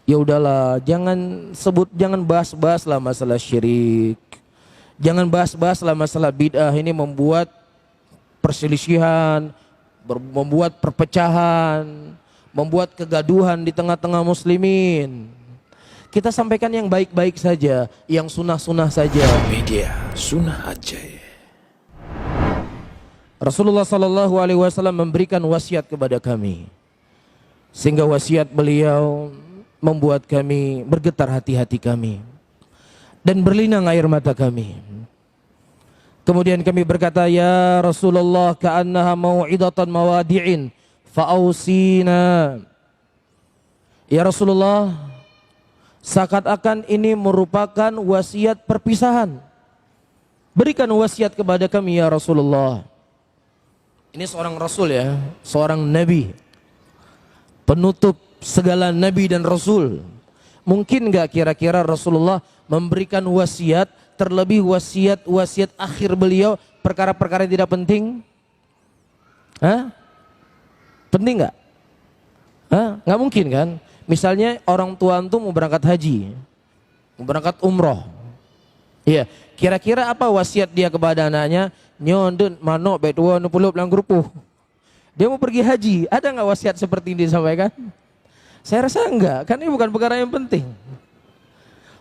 Ya udahlah, jangan bahas-bahas lah masalah syirik. Jangan bahas-bahas lah masalah bid'ah, ini membuat perselisihan, membuat perpecahan, membuat kegaduhan di tengah-tengah muslimin. Kita sampaikan yang baik-baik saja, yang sunnah-sunnah saja. Media Sunnah Aceh. Rasulullah sallallahu alaihi wasallam memberikan wasiat kepada kami, sehingga wasiat beliau membuat kami bergetar hati-hati kami dan berlinang air mata kami. Kemudian kami berkata, ya Rasulullah, ka'annaha mau'idatan mawadi'in fa'ausina. Ya Rasulullah, seakan-akan ini merupakan wasiat perpisahan. Berikan wasiat kepada kami ya Rasulullah. Ini seorang Rasul ya, seorang Nabi, penutup segala Nabi dan Rasul. Mungkin gak kira-kira Rasulullah memberikan wasiat, terlebih wasiat akhir beliau, perkara-perkara yang tidak penting? Hah? Penting gak? Hah? Gak mungkin kan? Misalnya orang tua antum mau berangkat haji, mau berangkat umroh. Iya, kira-kira apa wasiat dia kepada anaknya? Nyondun manok betua nupulup lang grupu. Dia mau pergi haji, ada nggak wasiat seperti ini disampaikan? Saya rasa enggak, kan ini bukan perkara yang penting.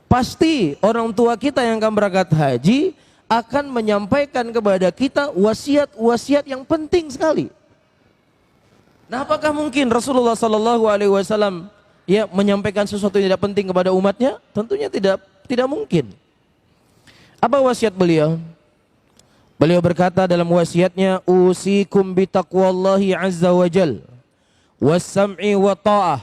Pasti orang tua kita yang akan berangkat haji akan menyampaikan kepada kita wasiat-wasiat yang penting sekali. Nah, apakah mungkin Rasulullah Sallallahu Alaihi Wasallam ya menyampaikan sesuatu yang tidak penting kepada umatnya? Tentunya tidak mungkin. Apa wasiat beliau? Beliau berkata dalam wasiatnya, usikum bitaqwallahi azza wa jal was-sam'i wa ta'ah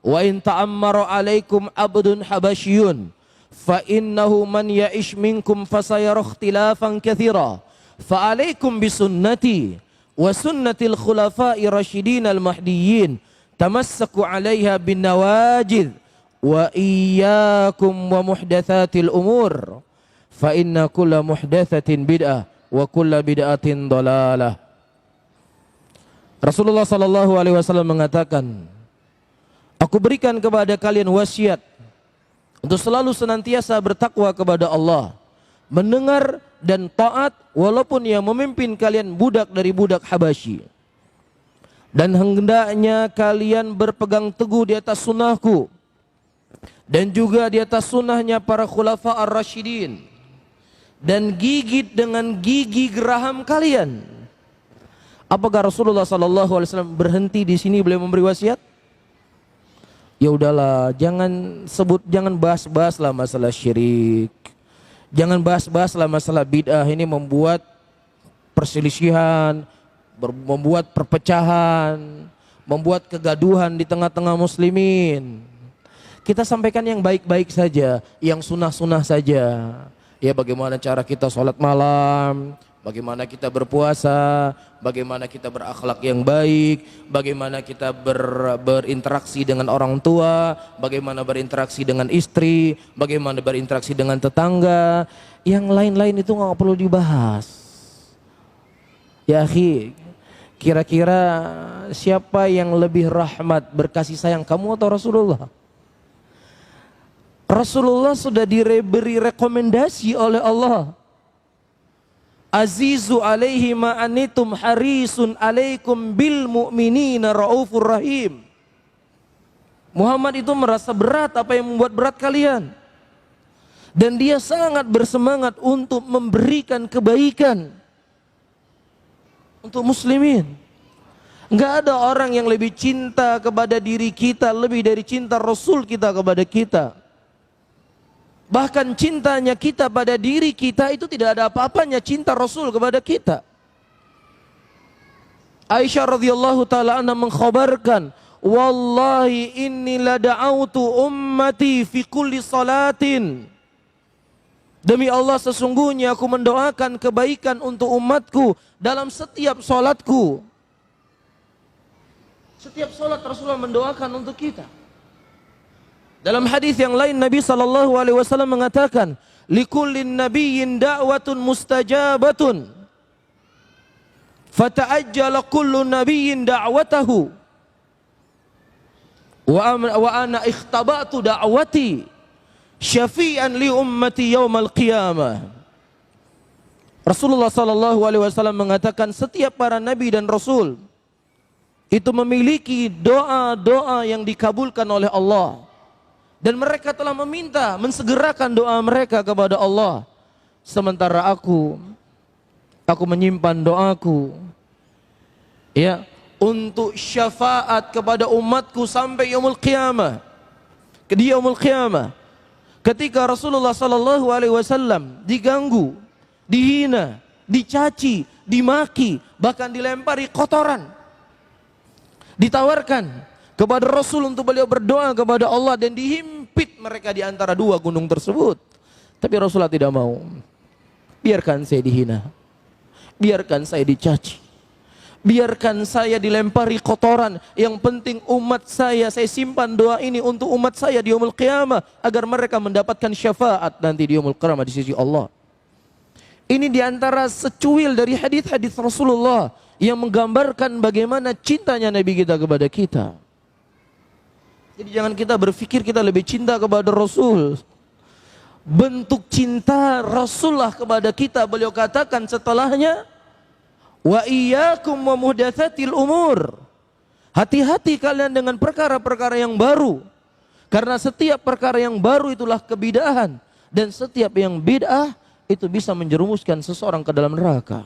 wa in ta'ammara alaikum abdun habasyun fa innahu man ya'ish minkum fasayara ikhtilafan katsira fa alaikum bisunnati wa sunnatil khulafa'i rasyidin al-mahdiyyin tamassaku 'alaiha bin nawajid wa iyyakum wa muhdatsatil umur fa inna kulla muhdatsatin bid'ah wa kulla bid'atin dalalah. Rasulullah sallallahu alaihi wasallam mengatakan, aku berikan kepada kalian wasiat untuk selalu senantiasa bertakwa kepada Allah, mendengar dan taat walaupun yang memimpin kalian budak dari budak Habasyi. Dan hendaknya kalian berpegang teguh di atas sunnahku dan juga di atas sunnahnya para khulafa ar-rasyidin, dan gigit dengan gigi geraham kalian. Apakah Rasulullah sallallahu alaihi wasallam berhenti di sini beliau memberi wasiat? Ya udahlah, jangan bahas-bahas lah masalah syirik. Jangan bahas-bahas lah masalah bid'ah, ini membuat perselisihan, membuat perpecahan, membuat kegaduhan di tengah-tengah muslimin. Kita sampaikan yang baik-baik saja, yang sunnah-sunnah saja. Ya, bagaimana cara kita sholat malam, bagaimana kita berpuasa, bagaimana kita berakhlak yang baik, bagaimana kita berinteraksi dengan orang tua, bagaimana berinteraksi dengan istri, bagaimana berinteraksi dengan tetangga. Yang lain-lain itu nggak perlu dibahas. Ya akhi, kira-kira siapa yang lebih rahmat berkasih sayang, kamu atau Rasulullah? Rasulullah sudah diberi rekomendasi oleh Allah. Azizu alaihi ma'anitum harisun alaikum bil mu'minina raufur rahim. Muhammad itu merasa berat apa yang membuat berat kalian. Dan dia sangat bersemangat untuk memberikan kebaikan untuk muslimin. Enggak ada orang yang lebih cinta kepada diri kita lebih dari cinta Rasul kita kepada kita. Bahkan cintanya kita pada diri kita itu tidak ada apa-apanya cinta Rasul kepada kita. Aisyah radhiyallahu taala anha mengkhabarkan, wallahi inni la da'autu ummati fi kulli salatin. Demi Allah, sesungguhnya aku mendoakan kebaikan untuk umatku dalam setiap salatku. Setiap salat Rasulullah mendoakan untuk kita. Dalam hadis yang lain Nabi sallallahu alaihi wasallam mengatakan, likullin nabiyyin da'watun mustajabatun. Fata'ajjala kullu nabiyyin da'watahu. wa ana ikhtabatu da'wati syafi'an li ummati yaumal qiyamah. Rasulullah sallallahu alaihi wasallam mengatakan setiap para nabi dan rasul itu memiliki doa-doa yang dikabulkan oleh Allah, dan mereka telah meminta mensegerakan doa mereka kepada Allah. Sementara aku menyimpan doaku ya untuk syafaat kepada umatku sampai yaumul qiyamah. Di yaumul qiyamah ketika Rasulullah sallallahu alaihi wasallam diganggu, dihina, dicaci, dimaki, bahkan dilempari kotoran, ditawarkan kepada Rasul untuk beliau berdoa kepada Allah dan dihimpit mereka di antara dua gunung tersebut. Tapi Rasulullah tidak mau. Biarkan saya dihina, biarkan saya dicaci, biarkan saya dilempari kotoran. Yang penting umat saya simpan doa ini untuk umat saya di yaumul qiyamah agar mereka mendapatkan syafaat nanti di yaumul qiyamah di sisi Allah. Ini diantara secuil dari hadis-hadis Rasulullah yang menggambarkan bagaimana cintanya Nabi kita kepada kita. Jadi jangan kita berpikir kita lebih cinta kepada Rasul. Bentuk cinta Rasulullah kepada kita, beliau katakan setelahnya, wa iyyakum wa muhdatsatil umur. Hati-hati kalian dengan perkara-perkara yang baru, karena setiap perkara yang baru itulah kebidahan, dan setiap yang bid'ah itu bisa menjerumuskan seseorang ke dalam neraka.